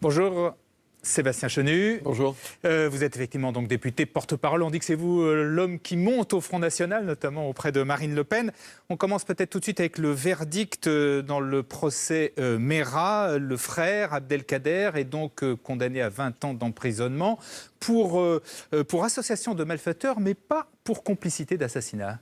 Bonjour, Sébastien Chenu. Bonjour. Vous êtes effectivement donc député porte-parole. On dit que c'est vous l'homme qui monte au Front National, notamment auprès de Marine Le Pen. On commence peut-être tout de suite avec le verdict dans le procès Mera. Le frère Abdelkader est donc condamné à 20 ans d'emprisonnement pour association de malfaiteurs, mais pas pour complicité d'assassinat.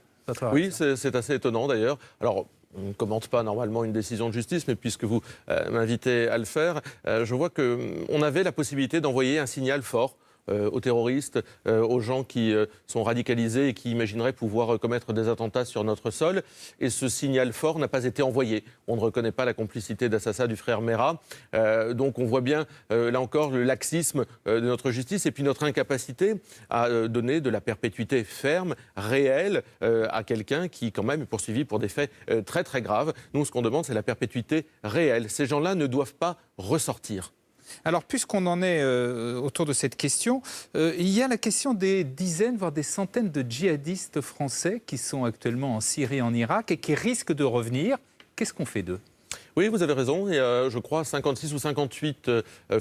Oui, c'est assez étonnant d'ailleurs. Alors, on ne commente pas normalement une décision de justice, mais puisque vous m'invitez à le faire, je vois qu'on avait la possibilité d'envoyer un signal fort aux terroristes, aux gens qui sont radicalisés et qui imagineraient pouvoir commettre des attentats sur notre sol. Et ce signal fort n'a pas été envoyé. On ne reconnaît pas la complicité d'assassinat du frère Mera. Donc on voit bien, là encore, le laxisme de notre justice et puis notre incapacité à donner de la perpétuité ferme, réelle, à quelqu'un qui, quand même, est poursuivi pour des faits très, très graves. Nous, ce qu'on demande, c'est la perpétuité réelle. Ces gens-là ne doivent pas ressortir. Alors, puisqu'on en est autour de cette question, il y a la question des dizaines, voire des centaines de djihadistes français qui sont actuellement en Syrie, en Irak et qui risquent de revenir. Qu'est-ce qu'on fait d'eux ? Oui, vous avez raison. Il y a, je crois, 56 ou 58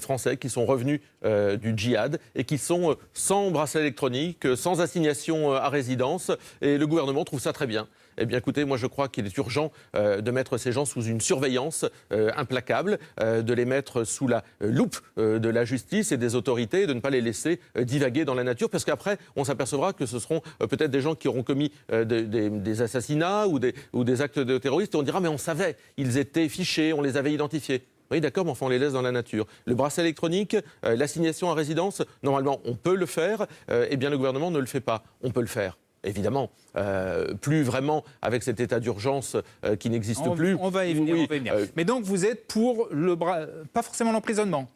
Français qui sont revenus du djihad et qui sont sans bracelet électronique, sans assignation à résidence. Et le gouvernement trouve ça très bien. Eh bien, écoutez, moi, je crois qu'il est urgent de mettre ces gens sous une surveillance implacable, de les mettre sous la loupe de la justice et des autorités, de ne pas les laisser divaguer dans la nature, parce qu'après, on s'apercevra que ce seront peut-être des gens qui auront commis des assassinats ou des actes de terroristes. Et on dira, mais on savait, ils étaient fichés, on les avait identifiés. Oui, d'accord, mais enfin, on les laisse dans la nature. Le bracelet électronique, l'assignation à résidence, normalement, on peut le faire. Eh bien, le gouvernement ne le fait pas. On peut le faire. Évidemment, plus vraiment avec cet état d'urgence qui n'existe plus. On va y venir, on va y venir. Mais donc vous êtes pour pas forcément l'emprisonnement ?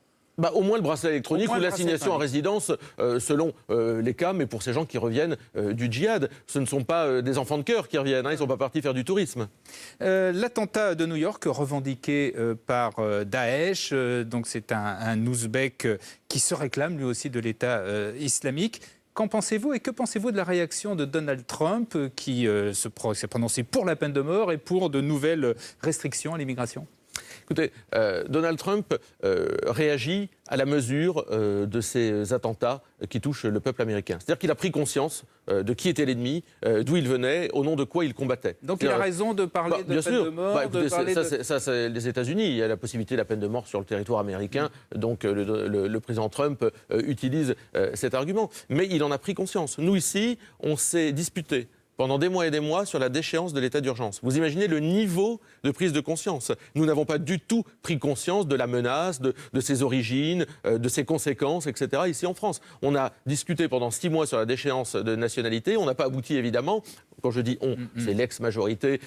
Au moins le bracelet électronique ou l'assignation à résidence selon les cas, mais pour ces gens qui reviennent du djihad. Ce ne sont pas des enfants de cœur qui reviennent, ils ne sont pas partis faire du tourisme. L'attentat de New York revendiqué par Daesh, donc c'est un Ouzbek qui se réclame lui aussi de l'État islamique. Qu'en pensez-vous et que pensez-vous de la réaction de Donald Trump qui s'est prononcé pour la peine de mort et pour de nouvelles restrictions à l'immigration ? Écoutez, Donald Trump réagit à la mesure de ces attentats qui touchent le peuple américain. C'est-à-dire qu'il a pris conscience de qui était l'ennemi, d'où il venait, au nom de quoi il combattait. Donc il a raison de parler de peine de mort, ça, c'est les États-Unis. Il y a la possibilité de la peine de mort sur le territoire américain. Donc le président Trump utilise cet argument. Mais il en a pris conscience. Nous, ici, on s'est disputé pendant des mois et des mois sur la déchéance de l'état d'urgence. Vous imaginez le niveau de prise de conscience. Nous n'avons pas du tout pris conscience de la menace, de ses origines, de ses conséquences, etc. ici en France. On a discuté pendant 6 mois sur la déchéance de nationalité. On n'a pas abouti, évidemment. Quand je dis on, c'est l'ex-majorité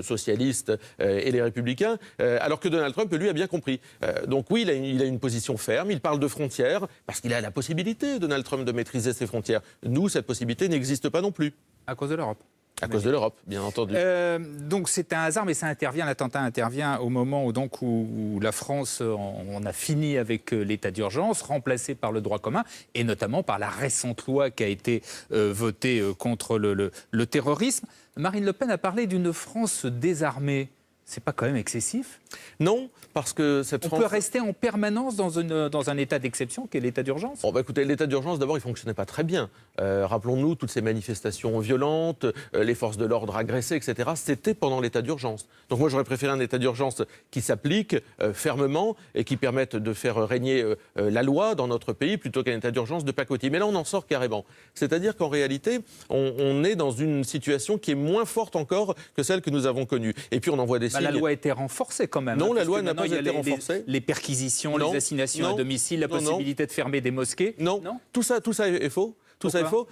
socialiste et les Républicains, alors que Donald Trump, lui, a bien compris. Donc oui, il a une position ferme, il parle de frontières, parce qu'il a la possibilité, Donald Trump, de maîtriser ses frontières. Nous, cette possibilité n'existe pas non plus. À cause de l'Europe. À cause de l'Europe, bien entendu. Donc c'est un hasard, mais ça intervient, l'attentat intervient au moment où la France on a fini avec l'état d'urgence, remplacé par le droit commun, et notamment par la récente loi qui a été votée contre le terrorisme. Marine Le Pen a parlé d'une France désarmée. C'est pas quand même excessif ? Non, parce que cette France... On peut rester en permanence dans un état d'exception qui est l'état d'urgence ? Écoutez, l'état d'urgence, d'abord, il ne fonctionnait pas très bien. Rappelons-nous toutes ces manifestations violentes, les forces de l'ordre agressées, etc. C'était pendant l'état d'urgence. Donc moi, j'aurais préféré un état d'urgence qui s'applique fermement et qui permette de faire régner la loi dans notre pays plutôt qu'un état d'urgence de pacotille. Mais là, on en sort carrément. C'est-à-dire qu'en réalité, on est dans une situation qui est moins forte encore que celle que nous avons connue. Et puis, on envoie des signes... La loi a été renforcée quand même. Non, la loi n'a pas été renforcée. Les perquisitions, les assignations à domicile, la possibilité de fermer des mosquées. Non. Tout ça est faux. Tout ça est faux.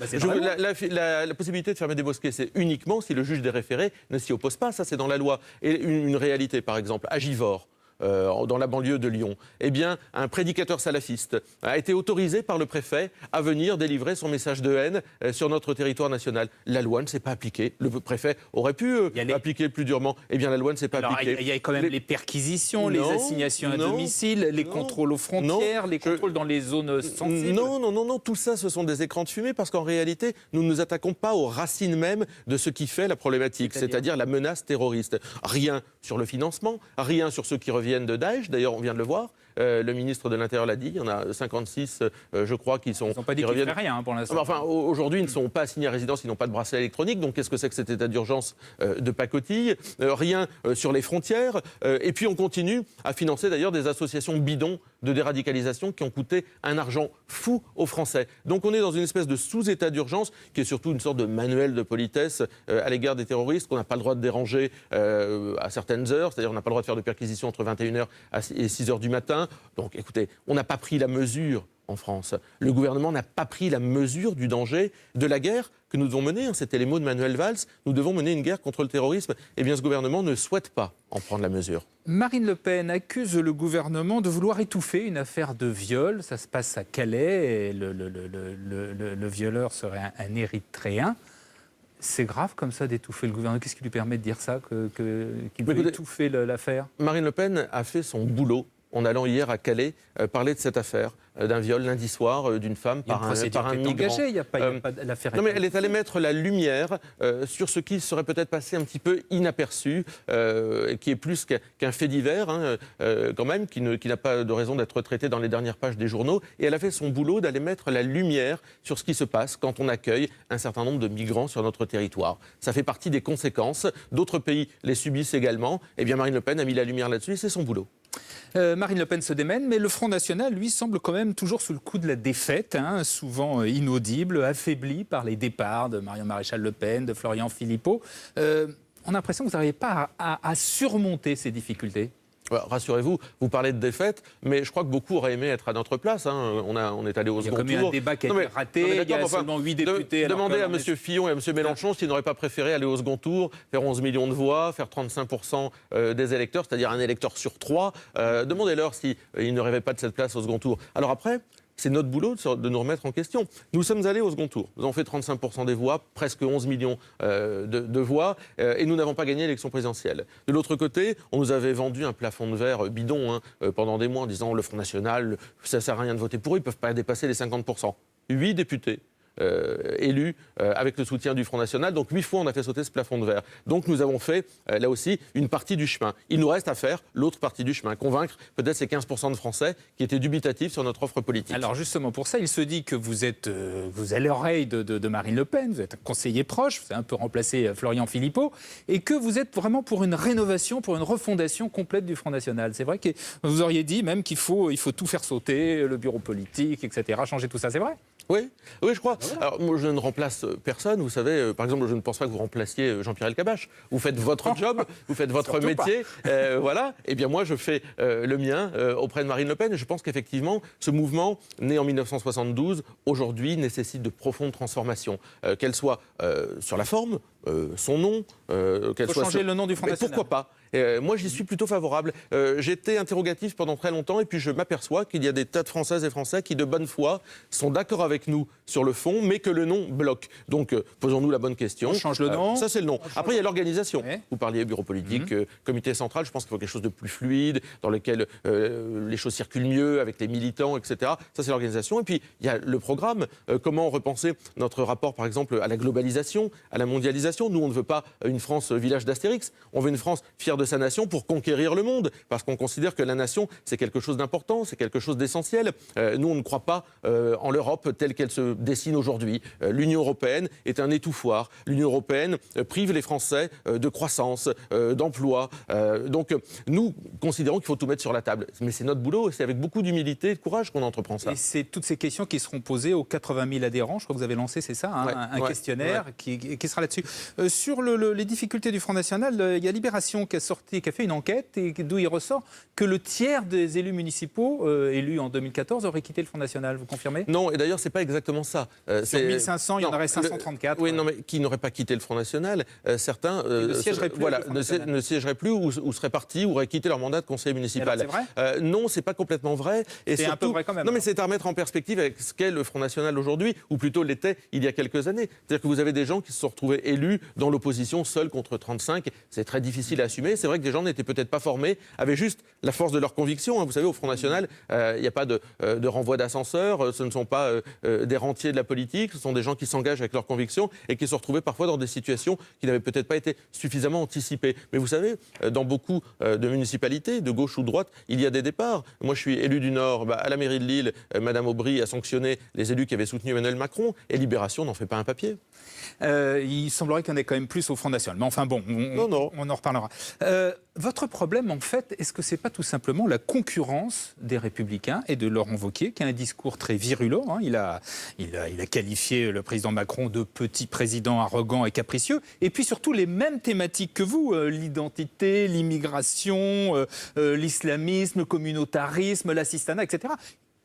La possibilité de fermer des mosquées, c'est uniquement si le juge des référés ne s'y oppose pas. Ça, c'est dans la loi. Et une réalité, par exemple, à Givors, dans la banlieue de Lyon, eh bien, un prédicateur salafiste a été autorisé par le préfet à venir délivrer son message de haine sur notre territoire national. La loi ne s'est pas appliquée. Le préfet aurait pu appliquer plus durement. Eh bien, la loi ne s'est pas appliquée. Il y a quand même les perquisitions, les assignations à domicile, les contrôles aux frontières, les contrôles dans les zones sensibles. Non. Tout ça, ce sont des écrans de fumée parce qu'en réalité, nous ne nous attaquons pas aux racines même de ce qui fait la problématique, c'est-à-dire la menace terroriste. Rien sur le financement, rien sur ceux qui reviennent viennent de Daesh. D'ailleurs, on vient de le voir. Le ministre de l'Intérieur l'a dit, il y en a 56, je crois, qui sont... Ils n'ont pas dit qu'ils ne feraient rien pour l'instant. Enfin, aujourd'hui, ils ne sont pas assignés à résidence, ils n'ont pas de bracelet électronique. Donc, qu'est-ce que c'est que cet état d'urgence de pacotille? Rien sur les frontières. Et puis, on continue à financer d'ailleurs des associations bidons de déradicalisation qui ont coûté un argent fou aux Français. Donc, on est dans une espèce de sous-état d'urgence qui est surtout une sorte de manuel de politesse à l'égard des terroristes qu'on n'a pas le droit de déranger à certaines heures. C'est-à-dire, on n'a pas le droit de faire de perquisition entre 21h et 6h du matin. Donc, écoutez, on n'a pas pris la mesure en France. Le gouvernement n'a pas pris la mesure du danger de la guerre que nous devons mener. C'était les mots de Manuel Valls. Nous devons mener une guerre contre le terrorisme. Eh bien, ce gouvernement ne souhaite pas en prendre la mesure. Marine Le Pen accuse le gouvernement de vouloir étouffer une affaire de viol. Ça se passe à Calais et le violeur serait un Érythréen. C'est grave comme ça d'étouffer le gouvernement. Qu'est-ce qui lui permet de dire ça, qu'il veut étouffer l'affaire? Marine Le Pen a fait son boulot en allant hier à Calais parler de cette affaire d'un viol lundi soir d'une femme par un migrant. Engagée, il n'y a pas l'affaire. Non, mais elle est allée mettre la lumière sur ce qui serait peut-être passé un petit peu inaperçu, qui est plus qu'un fait divers, quand même, qui n'a pas de raison d'être traité dans les dernières pages des journaux. Et elle a fait son boulot d'aller mettre la lumière sur ce qui se passe quand on accueille un certain nombre de migrants sur notre territoire. Ça fait partie des conséquences. D'autres pays les subissent également. Eh bien, Marine Le Pen a mis la lumière là-dessus et c'est son boulot. Marine Le Pen se démène, mais le Front National, lui, semble quand même toujours sous le coup de la défaite, souvent inaudible, affaibli par les départs de Marion Maréchal Le Pen, de Florian Philippot. On a l'impression que vous n'arrivez pas à surmonter ces difficultés. Rassurez-vous, vous parlez de défaite, mais je crois que beaucoup auraient aimé être à notre place. On est allé au second tour. Il y a comme un débat qui a été raté, il y a seulement 8 députés. Demandez à M. Fillon et à M. Mélenchon s'ils n'auraient pas préféré aller au second tour, faire 11 millions de voix, faire 35% des électeurs, c'est-à-dire un électeur sur 3. Demandez-leur s'ils ne rêvaient pas de cette place au second tour. Alors après, c'est notre boulot de nous remettre en question. Nous sommes allés au second tour. Nous avons fait 35% des voix, presque 11 millions de voix, et nous n'avons pas gagné l'élection présidentielle. De l'autre côté, on nous avait vendu un plafond de verre bidon pendant des mois en disant le Front National, ça ne sert à rien de voter pour eux, ils ne peuvent pas dépasser les 50%. 8 députés. Élus avec le soutien du Front National. Donc 8 fois, on a fait sauter ce plafond de verre. Donc nous avons fait, là aussi, une partie du chemin. Il nous reste à faire l'autre partie du chemin, convaincre peut-être ces 15% de Français qui étaient dubitatifs sur notre offre politique. Alors justement, pour ça, il se dit que vous êtes à l'oreille de Marine Le Pen, vous êtes un conseiller proche, vous avez un peu remplacé Florian Philippot, et que vous êtes vraiment pour une rénovation, pour une refondation complète du Front National. C'est vrai que vous auriez dit même qu'il faut tout faire sauter, le bureau politique, etc., changer tout ça, c'est vrai? Oui, je crois. Alors, moi, je ne remplace personne. Vous savez, par exemple, je ne pense pas que vous remplaciez Jean-Pierre Elkabbach. Vous faites votre job, vous faites votre métier. Voilà. Eh bien, moi, je fais le mien auprès de Marine Le Pen. Et je pense qu'effectivement, ce mouvement, né en 1972, aujourd'hui, nécessite de profondes transformations. Qu'elle soit sur la forme, son nom, qu'elle soit... changer le nom du Front National. Pourquoi pas? Moi, j'y suis plutôt favorable. J'étais interrogatif pendant très longtemps et puis je m'aperçois qu'il y a des tas de Françaises et Français qui, de bonne foi, sont d'accord avec nous sur le fond, mais que le nom bloque. Donc, posons-nous la bonne question. On change le nom. Ça, c'est le nom. Après, il y a l'organisation. Ouais. Vous parliez bureau politique, comité central. Je pense qu'il faut quelque chose de plus fluide, dans lequel les choses circulent mieux, avec les militants, etc. Ça, c'est l'organisation. Et puis, il y a le programme. Comment repenser notre rapport, par exemple, à la globalisation, à la mondialisation. Nous, on ne veut pas une France village d'Astérix. On veut une France fière de sa nation pour conquérir le monde, parce qu'on considère que la nation, c'est quelque chose d'important, c'est quelque chose d'essentiel. Nous, on ne croit pas en l'Europe telle qu'elle se dessine aujourd'hui. L'Union européenne est un étouffoir. L'Union européenne prive les Français de croissance, d'emploi. Donc, nous considérons qu'il faut tout mettre sur la table. Mais c'est notre boulot, et c'est avec beaucoup d'humilité et de courage qu'on entreprend ça. Et c'est toutes ces questions qui seront posées aux 80 000 adhérents. Je crois que vous avez lancé, c'est ça, un questionnaire qui sera là-dessus. Sur les difficultés du Front National, il y a Libération qui a fait une enquête et d'où il ressort que le tiers des élus municipaux élus en 2014 auraient quitté le Front National. Vous confirmez? Non, et d'ailleurs, c'est pas exactement ça. Sur 1500, il y en aurait 534. Oui, non, mais qui n'auraient pas quitté le Front National. Certains ne siégeraient plus, ne siégeraient plus ou seraient partis ou auraient quitté leur mandat de conseiller municipal. C'est vrai? Non, c'est pas complètement vrai. C'est un peu vrai quand même. Non, mais c'est à remettre en perspective avec ce qu'est le Front National aujourd'hui, ou plutôt l'était il y a quelques années. C'est-à-dire que vous avez des gens qui se sont retrouvés élus dans l'opposition, seuls contre 35. C'est très difficile à assumer. formés. C'est vrai que des gens n'étaient peut-être pas formés, avaient juste la force de leur conviction. Vous savez, au Front National, il n'y a pas de renvoi d'ascenseur, ce ne sont pas des rentiers de la politique, ce sont des gens qui s'engagent avec leurs convictions et qui se retrouvaient parfois dans des situations qui n'avaient peut-être pas été suffisamment anticipées. Mais vous savez, dans beaucoup de municipalités, de gauche ou de droite, il y a des départs. Moi, je suis élu du Nord. À la mairie de Lille, Madame Aubry a sanctionné les élus qui avaient soutenu Emmanuel Macron et Libération n'en fait pas un papier. Il semblerait qu'il y en ait quand même plus au Front National. Mais enfin bon, on en reparlera. Votre problème, en fait, est-ce que ce n'est pas tout simplement la concurrence des Républicains et de Laurent Wauquiez, qui a un discours très virulent, hein. Il a qualifié le président Macron de petit président arrogant et capricieux. Et puis surtout les mêmes thématiques que vous, l'identité, l'immigration, l'islamisme, le communautarisme, l'assistanat, etc.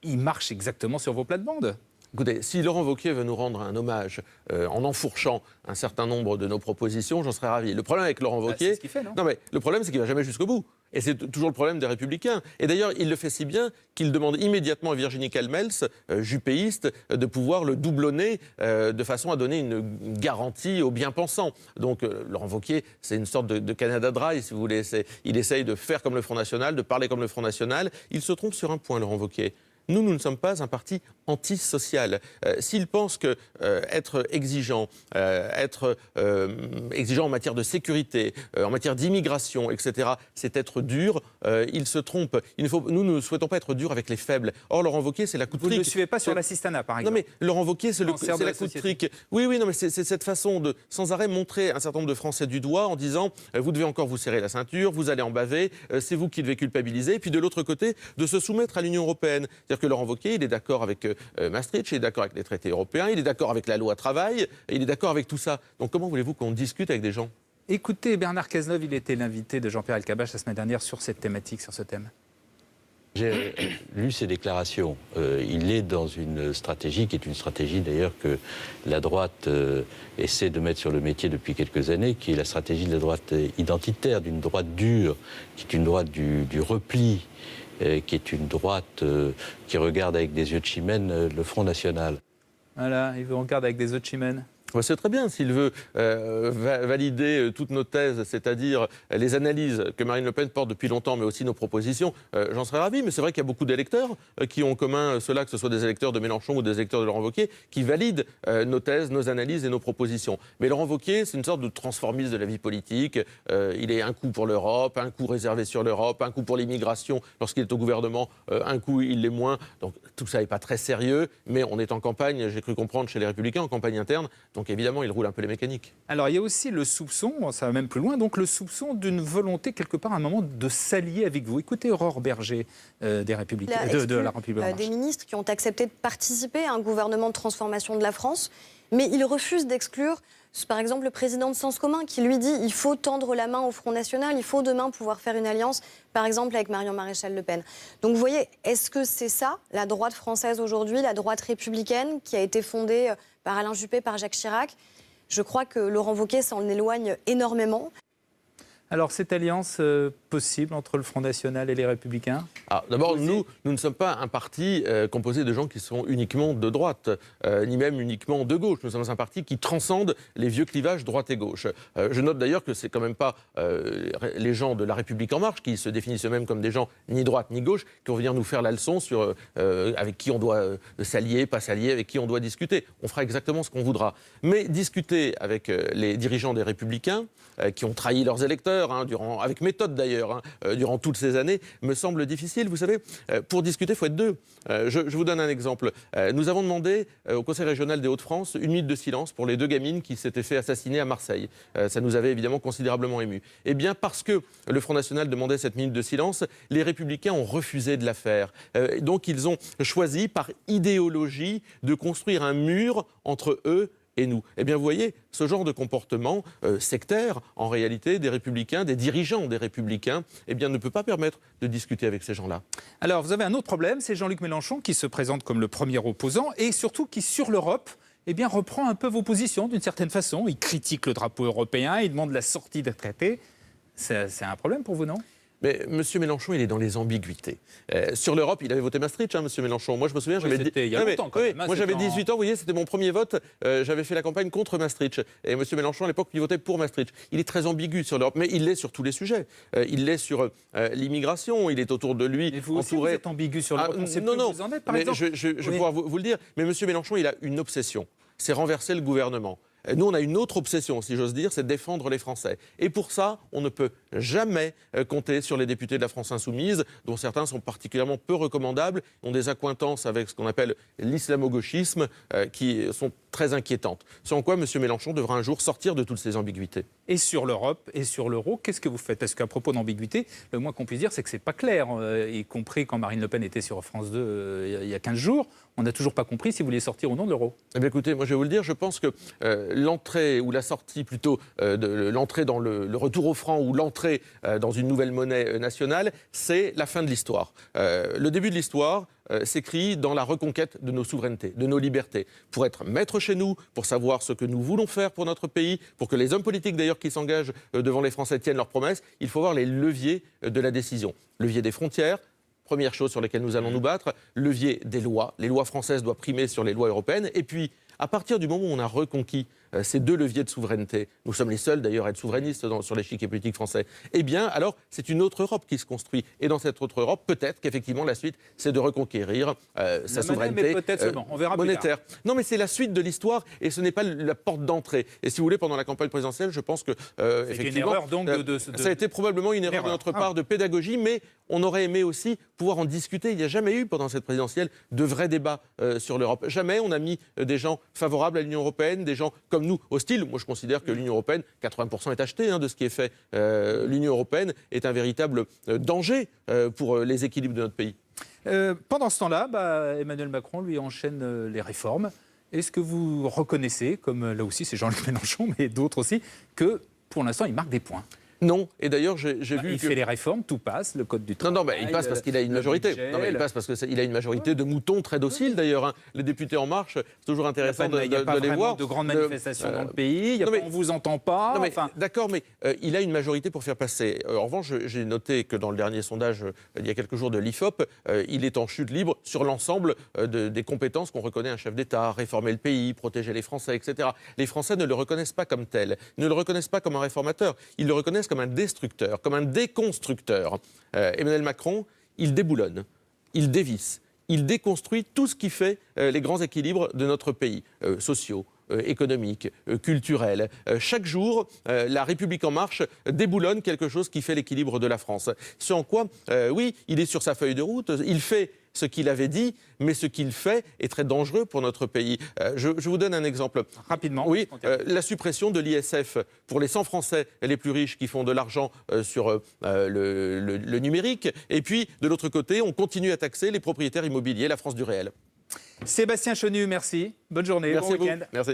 Il marche exactement sur vos plates-bandes. Écoutez, si Laurent Wauquiez veut nous rendre un hommage en enfourchant un certain nombre de nos propositions, j'en serais ravi. Le problème avec Laurent Wauquiez, c'est ce qu'il fait, non ? Non mais le problème c'est qu'il va jamais jusqu'au bout. Et c'est toujours le problème des Républicains. Et d'ailleurs, il le fait si bien qu'il demande immédiatement à Virginie Calmels, jupéiste, de pouvoir le doublonner de façon à donner une garantie aux bien-pensants. Donc Laurent Wauquiez, c'est une sorte de Canada Dry, si vous voulez. Il essaye de faire comme le Front National, de parler comme le Front National. Il se trompe sur un point, Laurent Wauquiez. Nous ne sommes pas un parti antisocial. S'il pense que être exigeant en matière de sécurité, en matière d'immigration, etc., c'est être dur, il se trompe. Nous ne souhaitons pas être durs avec les faibles. Or, Laurent Wauquiez, c'est la coup de trick. Vous ne le suivez pas sur l'assistanat, par exemple. Non, mais Laurent Wauquiez, c'est la coup de trick. Oui, non, mais c'est cette façon de, sans arrêt, montrer un certain nombre de Français du doigt en disant vous devez encore vous serrer la ceinture, vous allez en baver, c'est vous qui devez culpabiliser. Et puis de l'autre côté, de se soumettre à l'Union européenne. C'est-à-dire que Laurent Wauquiez, il est d'accord avec Maastricht, il est d'accord avec les traités européens, il est d'accord avec la loi travail, il est d'accord avec tout ça. Donc comment voulez-vous qu'on discute avec des gens ? Écoutez, Bernard Cazeneuve, il était l'invité de Jean-Pierre Elkabbach la semaine dernière sur cette thématique, sur ce thème. J'ai lu ses déclarations. Il est dans une stratégie qui est une stratégie d'ailleurs que la droite essaie de mettre sur le métier depuis quelques années, qui est la stratégie de la droite identitaire, d'une droite dure, qui est une droite du repli, qui est une droite qui regarde avec des yeux de chimène le Front National. Voilà, il vous regarde avec des yeux de chimène. C'est très bien s'il veut valider toutes nos thèses, c'est-à-dire les analyses que Marine Le Pen porte depuis longtemps, mais aussi nos propositions, j'en serais ravi. Mais c'est vrai qu'il y a beaucoup d'électeurs qui ont en commun cela, que ce soit des électeurs de Mélenchon ou des électeurs de Laurent Wauquiez, qui valident nos thèses, nos analyses et nos propositions. Mais Laurent Wauquiez, c'est une sorte de transformiste de la vie politique. Il est un coup pour l'Europe, un coup réservé sur l'Europe, un coup pour l'immigration lorsqu'il est au gouvernement, un coup il l'est moins. Donc tout ça n'est pas très sérieux, mais on est en campagne, j'ai cru comprendre, chez les Républicains, en campagne interne. Donc évidemment, il roule un peu les mécaniques. Alors il y a aussi le soupçon, ça va même plus loin, donc le soupçon d'une volonté quelque part à un moment de s'allier avec vous. Écoutez Aurore Berger des Républicains, de la République en marche. Des ministres qui ont accepté de participer à un gouvernement de transformation de la France, mais ils refusent d'exclure, par exemple, le président de Sens Commun qui lui dit il faut tendre la main au Front National, il faut demain pouvoir faire une alliance, par exemple, avec Marion Maréchal Le Pen. Donc vous voyez, est-ce que c'est ça, la droite française aujourd'hui, la droite républicaine qui a été fondée par Alain Juppé, par Jacques Chirac? Je crois que Laurent Wauquiez s'en éloigne énormément. Alors, cette alliance possible entre le Front National et les Républicains ? D'abord, nous ne sommes pas un parti composé de gens qui sont uniquement de droite, ni même uniquement de gauche. Nous sommes un parti qui transcende les vieux clivages droite et gauche. Je note d'ailleurs que c'est quand même pas les gens de La République En Marche, qui se définissent eux-mêmes comme des gens ni droite ni gauche, qui vont venir nous faire la leçon sur avec qui on doit s'allier, pas s'allier, avec qui on doit discuter. On fera exactement ce qu'on voudra. Mais discuter avec les dirigeants des Républicains, qui ont trahi leurs électeurs, avec méthode d'ailleurs, durant toutes ces années, me semble difficile. Vous savez, pour discuter, il faut être deux. Je vous donne un exemple. Nous avons demandé au Conseil régional des Hauts-de-France une minute de silence pour les 2 gamines qui s'étaient fait assassiner à Marseille. Ça nous avait évidemment considérablement émus. Eh bien, parce que le Front National demandait cette minute de silence, les Républicains ont refusé de la faire. Donc, ils ont choisi, par idéologie, de construire un mur entre eux et nous. Eh bien, vous voyez, ce genre de comportement sectaire, en réalité, des Républicains, des dirigeants des Républicains, eh bien, ne peut pas permettre de discuter avec ces gens-là. Alors, vous avez un autre problème, c'est Jean-Luc Mélenchon qui se présente comme le premier opposant et surtout qui, sur l'Europe, eh bien, reprend un peu vos positions d'une certaine façon. Il critique le drapeau européen, il demande la sortie des traités. C'est un problème pour vous, non ? Mais M. Mélenchon, il est dans les ambiguïtés. Sur l'Europe, il avait voté Maastricht, M. Mélenchon. Moi, je me souviens, Oui, c'était il y a longtemps, quand même, hein, moi, j'avais c'était 18 ans, vous voyez, c'était mon premier vote. J'avais fait la campagne contre Maastricht. Et M. Mélenchon, à l'époque, il votait pour Maastricht. Il est très ambigu sur l'Europe, mais il l'est sur tous les sujets. Il l'est sur l'immigration, il est autour de lui. Mais vous aussi, vous êtes ambigu sur l'Europe. On sait plus où vous en êtes, par exemple. Je vais pouvoir vous le dire. Mais M. Mélenchon, il a une obsession. C'est renverser le gouvernement. Nous, on a une autre obsession, si j'ose dire, c'est de défendre les Français. Et pour ça, on ne peut jamais compter sur les députés de la France Insoumise, dont certains sont particulièrement peu recommandables, ont des accointances avec ce qu'on appelle l'islamo-gauchisme, qui sont très inquiétantes. Sans quoi, M. Mélenchon devra un jour sortir de toutes ces ambiguïtés. Et sur l'Europe et sur l'euro, qu'est-ce que vous faites? Parce qu'à propos d'ambiguïté, le moins qu'on puisse dire, c'est que c'est pas clair, y compris quand Marine Le Pen était sur France 2 il y a 15 jours. On n'a toujours pas compris si vous vouliez sortir ou non de l'euro. Eh bien, écoutez, moi je vais vous le dire, je pense que l'entrée ou la sortie plutôt, l'entrée dans le retour au franc ou l'entrée dans une nouvelle monnaie nationale, c'est la fin de l'histoire. Le début de l'histoire s'écrit dans la reconquête de nos souverainetés, de nos libertés, pour être maître chez nous, pour savoir ce que nous voulons faire pour notre pays, pour que les hommes politiques d'ailleurs qui s'engagent devant les Français tiennent leurs promesses, il faut avoir les leviers de la décision. Levier des frontières, première chose sur laquelle nous allons nous battre, levier des lois. Les lois françaises doivent primer sur les lois européennes. Et puis, à partir du moment où on a reconquis ces deux leviers de souveraineté, nous sommes les seuls d'ailleurs à être souverainistes sur l'échiquier politique français, eh bien, alors, c'est une autre Europe qui se construit. Et dans cette autre Europe, peut-être qu'effectivement, la suite, c'est de reconquérir sa souveraineté on verra monétaire. Non, mais c'est la suite de l'histoire et ce n'est pas la porte d'entrée. Et si vous voulez, pendant la campagne présidentielle, je pense que, effectivement, une erreur, donc, ça a été probablement une erreur de notre part de pédagogie, mais on aurait aimé aussi pouvoir en discuter. Il n'y a jamais eu, pendant cette présidentielle, de vrais débats sur l'Europe. Jamais on a mis des gens favorables à l'Union européenne, des gens comme nous hostiles. Moi, je considère que l'Union européenne, 80% est acheté de ce qui est fait. L'Union européenne est un véritable danger pour les équilibres de notre pays. Pendant ce temps-là, Emmanuel Macron, lui, enchaîne les réformes. Est-ce que vous reconnaissez, comme là aussi c'est Jean-Luc Mélenchon, mais d'autres aussi, que pour l'instant, il marque des points? Non, et d'ailleurs j'ai vu il fait les réformes, tout passe, le code du travail. Non, il passe parce qu'il a une majorité. Il passe parce qu'il a une majorité de moutons très dociles d'ailleurs. Les députés En Marche, c'est toujours intéressant de les voir. Il n'y a pas vraiment de grandes manifestations dans le pays, on ne vous entend pas. D'accord, mais il a une majorité pour faire passer. En revanche, j'ai noté que dans le dernier sondage, il y a quelques jours de l'IFOP, il est en chute libre sur l'ensemble des compétences qu'on reconnaît à un chef d'État, réformer le pays, protéger les Français, etc. Les Français ne le reconnaissent pas comme tel, ne le reconnaissent pas comme un réformateur, ils le reconnaissent comme un destructeur, comme un déconstructeur. Emmanuel Macron, il déboulonne, il dévisse, il déconstruit tout ce qui fait les grands équilibres de notre pays, sociaux, économiques, culturels. Chaque jour, la République En Marche déboulonne quelque chose qui fait l'équilibre de la France. Ce en quoi, oui, il est sur sa feuille de route, il fait ce qu'il avait dit, mais ce qu'il fait est très dangereux pour notre pays. Je vous donne un exemple. Rapidement. Oui, la suppression de l'ISF pour les 100 Français les plus riches qui font de l'argent sur le numérique. Et puis, de l'autre côté, on continue à taxer les propriétaires immobiliers, la France du réel. Sébastien Chenu, merci. Bonne journée, Merci bon week-end. Merci.